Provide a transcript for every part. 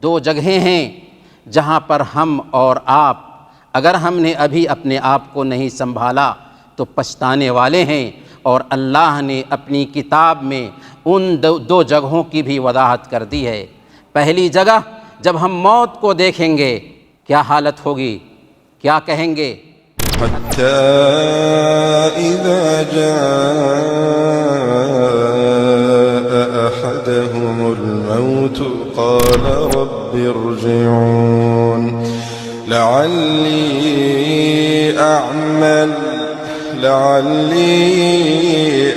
دو جگہیں ہیں جہاں پر ہم اور آپ اگر ہم نے ابھی اپنے آپ کو نہیں سنبھالا تو پچھتانے والے ہیں، اور اللہ نے اپنی کتاب میں ان دو جگہوں کی بھی وضاحت کر دی ہے۔ پہلی جگہ جب ہم موت کو دیکھیں گے کیا حالت ہوگی، کیا کہیں گے؟ حتى إذا جاء أحدهم الموت قال رب ارجعون لعلي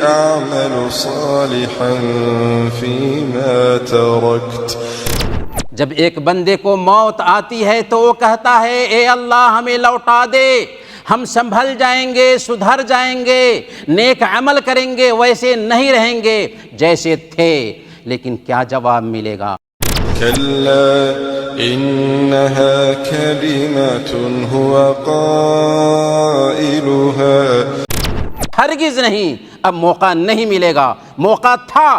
أعمل صالحا فيما تركت۔ جب ایک بندے کو موت آتی ہے تو وہ کہتا ہے اے اللہ ہمیں لوٹا دے، ہم سنبھل جائیں گے، سدھر جائیں گے، نیک عمل کریں گے، ویسے نہیں رہیں گے جیسے تھے۔ لیکن کیا جواب ملے گا؟ كلا إنها كلمة هو قائلها۔ ہرگز نہیں، اب موقع نہیں ملے گا۔ موقع تھا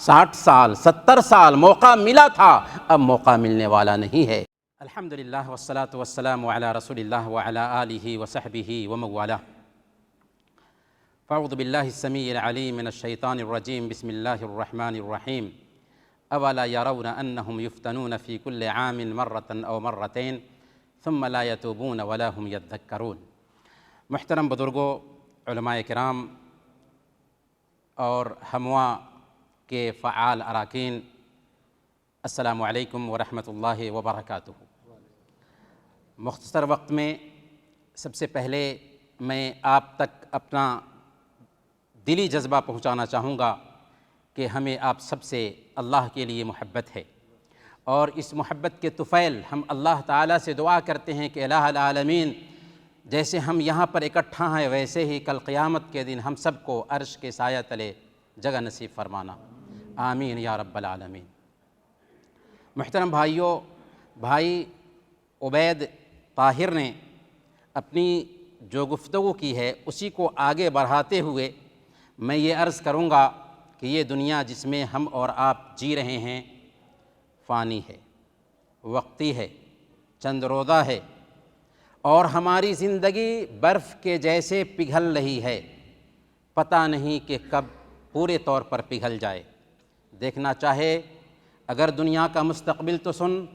60 سال 70 سال موقع ملا تھا، اب موقع ملنے والا نہیں ہے۔ الحمدللہ والصلاة والسلام علی رسول اللہ وعلی آلہ وصحبہ ومن والاه۔ فاعوذ باللہ السمیع العلیم من الشیطان الرجیم، بسم اللہ الرحمن الرحیم۔ اولا يرون انہم یفتنون فی کل عام مرۃ او مرتین ثم لا یتوبون ولا هم یذکرون۔ محترم بزرگوں، علماء کرام اور ہمواں کے فعال اراکین، السلام علیکم ورحمۃ اللہ وبرکاتہ۔ مختصر وقت میں سب سے پہلے میں آپ تک اپنا دلی جذبہ پہنچانا چاہوں گا کہ ہمیں آپ سب سے اللہ کے لیے محبت ہے، اور اس محبت کے طفیل ہم اللہ تعالیٰ سے دعا کرتے ہیں کہ الہ العالمین جیسے ہم یہاں پر اکٹھا ہیں ویسے ہی کل قیامت کے دن ہم سب کو عرش کے سایہ تلے جگہ نصیب فرمانا، آمین یا رب العالمین۔ محترم بھائیوں، بھائی عبید طاہر نے اپنی جو گفتگو کی ہے اسی کو آگے بڑھاتے ہوئے میں یہ عرض کروں گا کہ یہ دنیا جس میں ہم اور آپ جی رہے ہیں فانی ہے، وقتی ہے، چند روزہ ہے، اور ہماری زندگی برف کے جیسے پگھل رہی ہے، پتہ نہیں کہ کب پورے طور پر پگھل جائے۔ دیکھنا چاہے اگر دنیا کا مستقبل تو سن،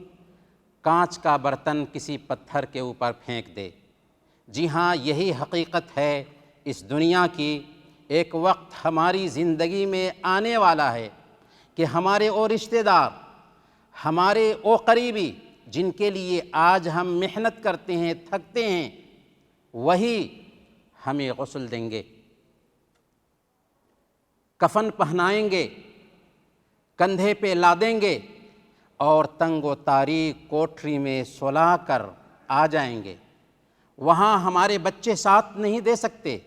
کانچ کا برتن کسی پتھر کے اوپر پھینک دے۔ جی ہاں، یہی حقیقت ہے اس دنیا کی۔ ایک وقت ہماری زندگی میں آنے والا ہے کہ ہمارے وہ رشتہ دار، ہمارے وہ قریبی جن کے لیے آج ہم محنت کرتے ہیں، تھکتے ہیں، وہی ہمیں غسل دیں گے، کفن پہنائیں گے، کندھے پہ لادیں گے، اور تنگ و تاریک کوٹری میں سلا کر آ جائیں گے۔ وہاں ہمارے بچے ساتھ نہیں دے سکتے،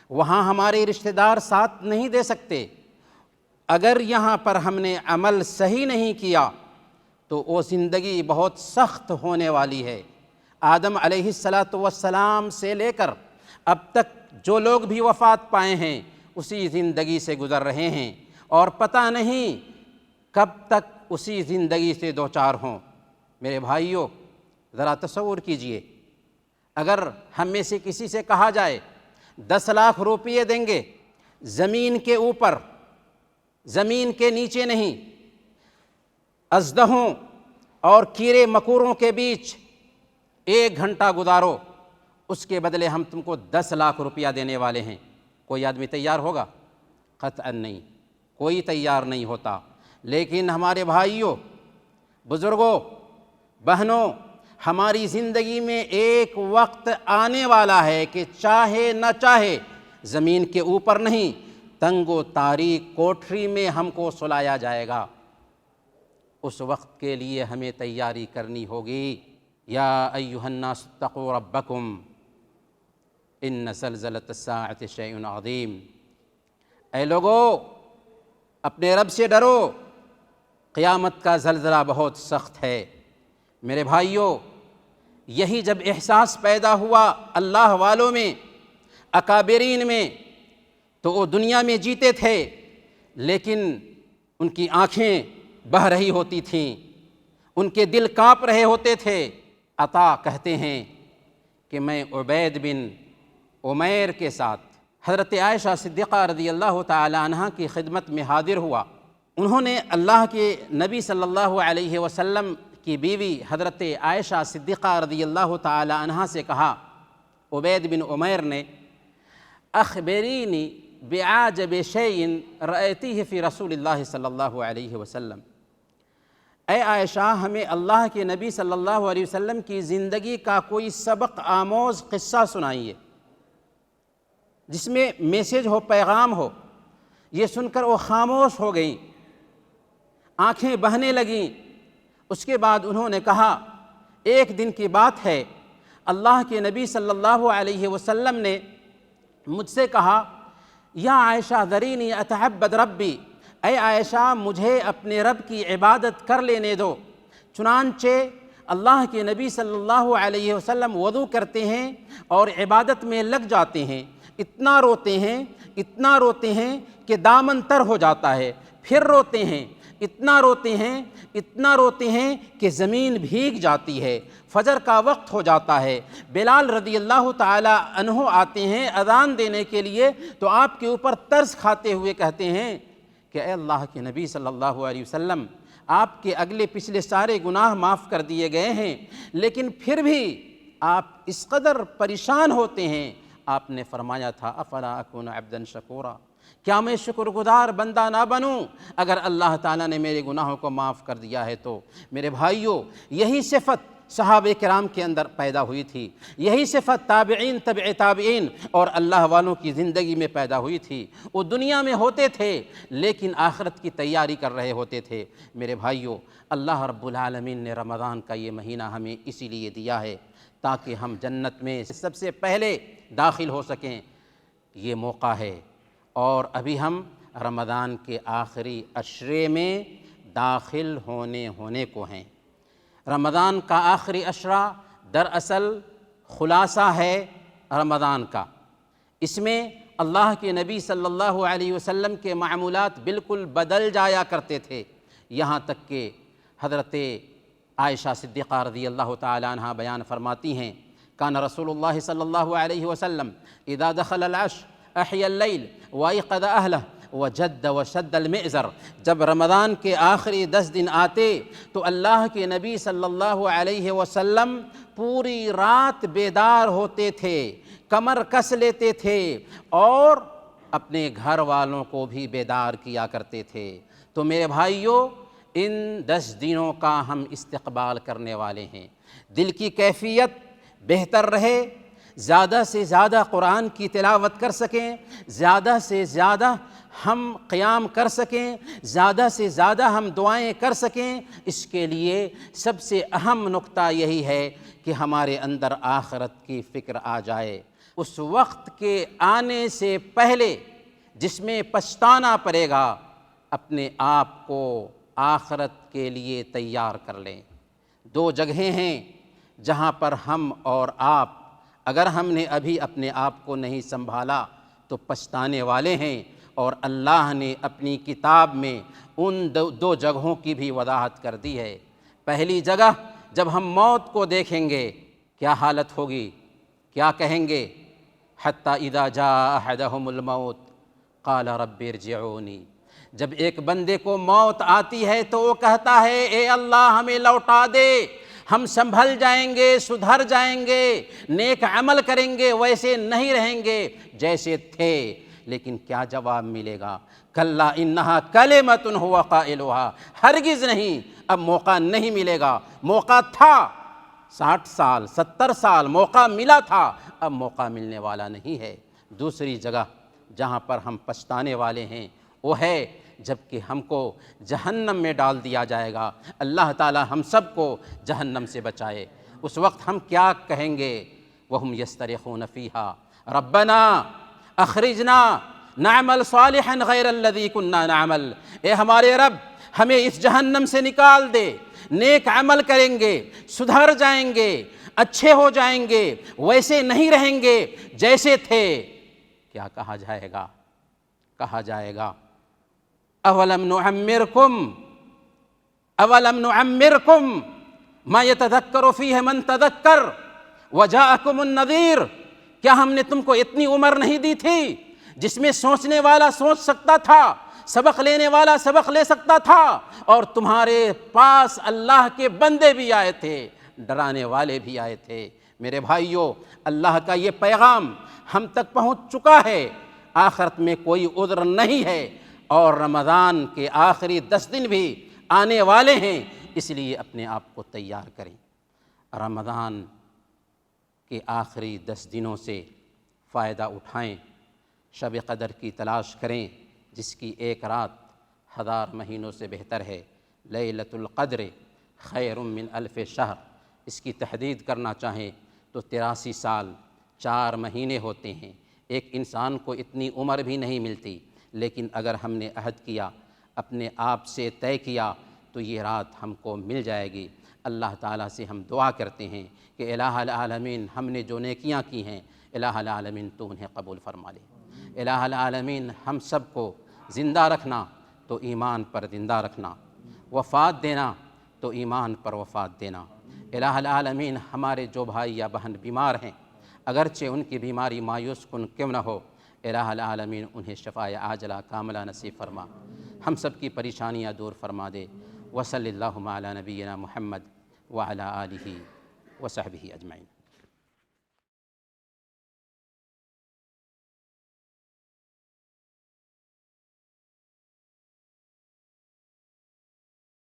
وہاں ہمارے رشتہ دار ساتھ نہیں دے سکتے۔ اگر یہاں پر ہم نے عمل صحیح نہیں کیا تو وہ زندگی بہت سخت ہونے والی ہے۔ آدم علیہ السلام سے لے کر اب تک جو لوگ بھی وفات پائے ہیں اسی زندگی سے گزر رہے ہیں، اور پتہ نہیں کب تک اسی زندگی سے دوچار ہوں۔ میرے بھائیوں، ذرا تصور کیجئے، اگر ہم میں سے کسی سے کہا جائے 10 لاکھ روپیے دیں گے، زمین کے اوپر، زمین کے نیچے نہیں، اژدہوں اور کیڑے مکوڑوں کے بیچ 1 گھنٹہ گزارو، اس کے بدلے ہم تم کو 10 لاکھ روپیہ دینے والے ہیں، کوئی آدمی تیار ہوگا؟ قطعاً نہیں، کوئی تیار نہیں ہوتا۔ لیکن ہمارے بھائیوں، بزرگوں، بہنوں، ہماری زندگی میں ایک وقت آنے والا ہے کہ چاہے نہ چاہے زمین کے اوپر نہیں، تنگ و تاریک کوٹری میں ہم کو سلایا جائے گا۔ اس وقت کے لیے ہمیں تیاری کرنی ہوگی۔ یا ایھا الناس اتقوا ربکم ان زلزلۃ الساعۃ شیء عظیم۔ اے لوگو، اپنے رب سے ڈرو، قیامت کا زلزلہ بہت سخت ہے۔ میرے بھائیوں، یہی جب احساس پیدا ہوا اللہ والوں میں، اکابرین میں، تو وہ دنیا میں جیتے تھے لیکن ان کی آنکھیں بہہ رہی ہوتی تھیں، ان کے دل کانپ رہے ہوتے تھے۔ عطا کہتے ہیں کہ میں عبید بن عمیر کے ساتھ حضرت عائشہ صدیقہ رضی اللہ تعالی عنہ کی خدمت میں حاضر ہوا۔ انہوں نے اللہ کے نبی صلی اللہ علیہ وسلم کی بیوی حضرت عائشہ صدیقہ رضی اللہ تعالی عنہ سے کہا، عبید بن عمیر نے، اخبرینی بعاجب شیء رأیتیہ فی رسول اللہ صلی اللہ علیہ وسلم، اے عائشہ ہمیں اللہ کے نبی صلی اللہ علیہ وسلم کی زندگی کا کوئی سبق آموز قصہ سنائیے جس میں میسج ہو، پیغام ہو۔ یہ سن کر وہ خاموش ہو گئیں، آنکھیں بہنے لگیں۔ اس کے بعد انہوں نے کہا، ایک دن کی بات ہے، اللہ کے نبی صلی اللہ علیہ وسلم نے مجھ سے کہا، یا عائشہ ذرینی اتعبد ربی، اے عائشہ مجھے اپنے رب کی عبادت کر لینے دو۔ چنانچہ اللہ کے نبی صلی اللہ علیہ وسلم وضو کرتے ہیں اور عبادت میں لگ جاتے ہیں، اتنا روتے ہیں، اتنا روتے ہیں کہ دامن تر ہو جاتا ہے، پھر روتے ہیں، اتنا روتے ہیں، اتنا روتے ہیں کہ زمین بھیگ جاتی ہے، فجر کا وقت ہو جاتا ہے۔ بلال رضی اللہ تعالی عنہ آتے ہیں اذان دینے کے لیے، تو آپ کے اوپر ترس کھاتے ہوئے کہتے ہیں کہ اے اللہ کے نبی صلی اللہ علیہ وسلم، آپ کے اگلے پچھلے سارے گناہ معاف کر دیے گئے ہیں، لیکن پھر بھی آپ اس قدر پریشان ہوتے ہیں۔ آپ نے فرمایا تھا، افلا اکون عبدا شکورا، کیا میں شکر گزار بندہ نہ بنوں اگر اللہ تعالیٰ نے میرے گناہوں کو معاف کر دیا ہے تو؟ میرے بھائیوں، یہی صفت صحابہ کرام کے اندر پیدا ہوئی تھی، یہی صفت تابعین، تبع تابعین اور اللہ والوں کی زندگی میں پیدا ہوئی تھی۔ وہ دنیا میں ہوتے تھے لیکن آخرت کی تیاری کر رہے ہوتے تھے۔ میرے بھائیوں، اللہ رب العالمین نے رمضان کا یہ مہینہ ہمیں اسی لیے دیا ہے تاکہ ہم جنت میں سب سے پہلے داخل ہو سکیں۔ یہ موقع ہے، اور ابھی ہم رمضان کے آخری عشرے میں داخل ہونے کو ہیں۔ رمضان کا آخری عشرہ دراصل خلاصہ ہے رمضان کا۔ اس میں اللہ کے نبی صلی اللہ علیہ وسلم کے معمولات بالکل بدل جایا کرتے تھے، یہاں تک کہ حضرت عائشہ صدیقہ رضی اللہ تعالی عنہ بیان فرماتی ہیں، کان رسول اللہ صلی اللہ علیہ وسلم اذا دخل العشر احیا اللیل وایقظ اہلہ وجد وشد المئزر، جب رمضان کے آخری 10 دن آتے تو اللہ کے نبی صلی اللہ علیہ وسلم پوری رات بیدار ہوتے تھے، کمر کس لیتے تھے اور اپنے گھر والوں کو بھی بیدار کیا کرتے تھے۔ تو میرے بھائیوں، ان 10 دنوں کا ہم استقبال کرنے والے ہیں۔ دل کی کیفیت بہتر رہے، زیادہ سے زیادہ قرآن کی تلاوت کر سکیں، زیادہ سے زیادہ ہم قیام کر سکیں، زیادہ سے زیادہ ہم دعائیں کر سکیں۔ اس کے لیے سب سے اہم نقطہ یہی ہے کہ ہمارے اندر آخرت کی فکر آ جائے، اس وقت کے آنے سے پہلے جس میں پچھتانا پڑے گا، اپنے آپ کو آخرت کے لیے تیار کر لیں۔ 2 جگہیں ہیں جہاں پر ہم اور آپ، اگر ہم نے ابھی اپنے آپ کو نہیں سنبھالا تو پچھتانے والے ہیں، اور اللہ نے اپنی کتاب میں ان 2 جگہوں کی بھی وضاحت کر دی ہے۔ پہلی جگہ، جب ہم موت کو دیکھیں گے کیا حالت ہوگی، کیا کہیں گے؟ حتی اذا جاء احدهم الموت قال رب ارجعونی، جب ایک بندے کو موت آتی ہے تو وہ کہتا ہے، اے اللہ ہمیں لوٹا دے، ہم سنبھل جائیں گے، سدھر جائیں گے، نیک عمل کریں گے، ویسے نہیں رہیں گے جیسے تھے۔ لیکن کیا جواب ملے گا؟ کلا انہا کلمۃ ھو قائلھا، ہرگز نہیں، اب موقع نہیں ملے گا۔ موقع تھا 60 سال 70 سال موقع ملا تھا، اب موقع ملنے والا نہیں ہے۔ دوسری جگہ جہاں پر ہم پچھتانے والے ہیں وہ ہے جب کہ ہم کو جہنم میں ڈال دیا جائے گا۔ اللہ تعالی ہم سب کو جہنم سے بچائے۔ اس وقت ہم کیا کہیں گے؟ وہم یسترخون فیہا ربنا اخرجنا نعمل صالحا غیر الذی کنا نعمل، اے ہمارے رب ہمیں اس جہنم سے نکال دے، نیک عمل کریں گے، سدھر جائیں گے، اچھے ہو جائیں گے، ویسے نہیں رہیں گے جیسے تھے۔ کیا کہا جائے گا؟ کہا جائے گا اولم نعمرکم، اولم نعمرکم ما یتذکر فیہ من تذکر وجاءکم النذیر، کیا ہم نے تم کو اتنی عمر نہیں دی تھی جس میں سوچنے والا سوچ سکتا تھا، سبق لینے والا سبق لے سکتا تھا، اور تمہارے پاس اللہ کے بندے بھی آئے تھے، ڈرانے والے بھی آئے تھے۔ میرے بھائیوں، اللہ کا یہ پیغام ہم تک پہنچ چکا ہے، آخرت میں کوئی عذر نہیں ہے، اور رمضان کے آخری 10 دن بھی آنے والے ہیں، اس لیے اپنے آپ کو تیار کریں۔ رمضان کے آخری 10 دنوں سے فائدہ اٹھائیں، شب قدر کی تلاش کریں جس کی ایک رات 1000 مہینوں سے بہتر ہے۔ لیلۃ القدر خیر من 1000 شہر، اس کی تحدید کرنا چاہیں تو 83 سال 4 مہینے ہوتے ہیں۔ ایک انسان کو اتنی عمر بھی نہیں ملتی، لیکن اگر ہم نے عہد کیا، اپنے آپ سے طے کیا، تو یہ رات ہم کو مل جائے گی۔ اللہ تعالیٰ سے ہم دعا کرتے ہیں کہ الہ العالمین، ہم نے جو نیکیاں کی ہیں الہ العالمین تو انہیں قبول فرما لے۔ الہ العالمین ہم سب کو زندہ رکھنا تو ایمان پر زندہ رکھنا، وفات دینا تو ایمان پر وفات دینا۔ الہ العالمین ہمارے جو بھائی یا بہن بیمار ہیں، اگرچہ ان کی بیماری مایوس کن کیوں نہ ہو، الہ العالمین انہیں شفاء عاجلہ کاملہ نصیب فرما، ہم سب کی پریشانیاں دور فرما دے۔ وصلی اللہم علی نبینا محمد وعلی آلہ وصحبہ اجمعین۔